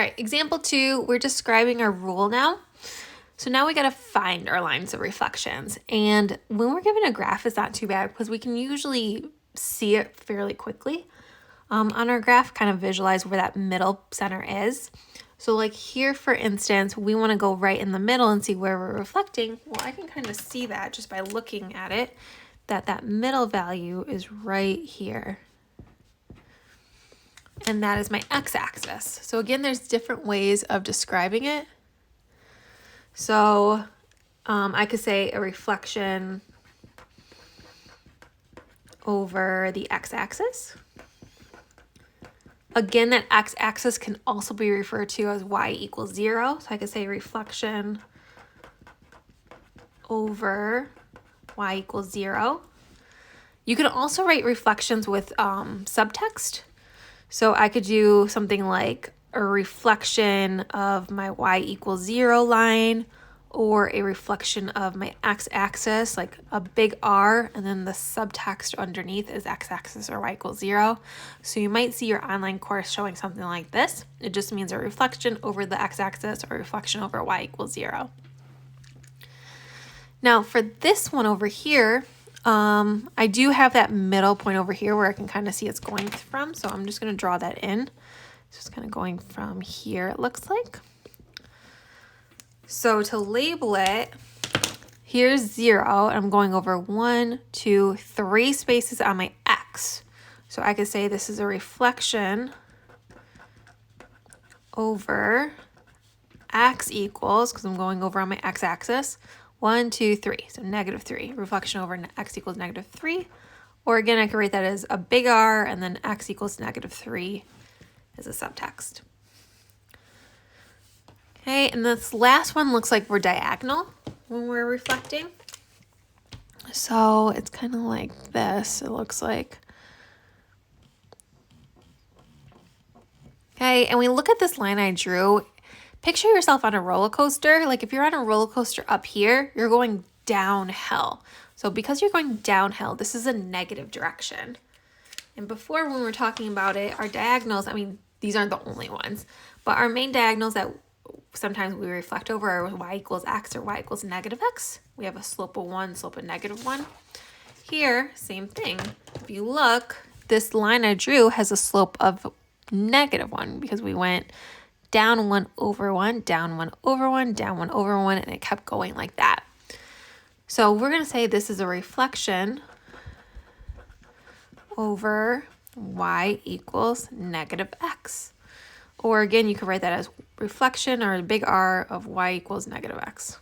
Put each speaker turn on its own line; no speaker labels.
right, example 2, we're describing our rule now. So now we got to find our lines of reflections. And when we're given a graph, it's not too bad because we can usually see it fairly quickly. On our graph, kind of visualize where that middle center is. So like here, for instance, we want to go right in the middle and see where we're reflecting. Well, I can kind of see that just by looking at it, that middle value is right here. And that is my x-axis. So again, there's different ways of describing it. So I could say a reflection over the x-axis. Again, that x-axis can also be referred to as y equals 0. So I could say reflection over y equals 0. You can also write reflections with subtext. So I could do something like a reflection of my y equals 0 line, or a reflection of my x-axis, like a big R, and then the subtext underneath is x-axis or y equals 0. So you might see your online course showing something like this. It just means a reflection over the x-axis or reflection over y equals 0. Now for this one over here, I do have that middle point over here where I can kind of see it's going from. So I'm just going to draw that in. So it's kind of going from here, it looks like. So to label it, here's 0. I'm going over 1, 2, 3 spaces on my x. So I could say this is a reflection over x equals, because I'm going over on my x-axis, 1, 2, 3. So -3. Reflection over x equals -3. Or again, I could write that as a big R and then x equals -3 as a subtext. Okay, and this last one looks like we're diagonal when we're reflecting. So it's kind of like this, it looks like. Okay, and we look at this line I drew. Picture yourself on a roller coaster. Like if you're on a roller coaster up here, you're going downhill. So because you're going downhill, this is a negative direction. And before, when we were talking about it, our diagonals, I mean, these aren't the only ones, but our main diagonals that sometimes we reflect over are y equals x or y equals -x. We have a slope of 1, slope of -1. Here, same thing. If you look, this line I drew has a slope of -1 because we went down 1 over 1, down 1 over 1, down 1 over 1, and it kept going like that. So we're going to say this is a reflection over y equals -x. Or again, you could write that as reflection or a big R of y equals -x.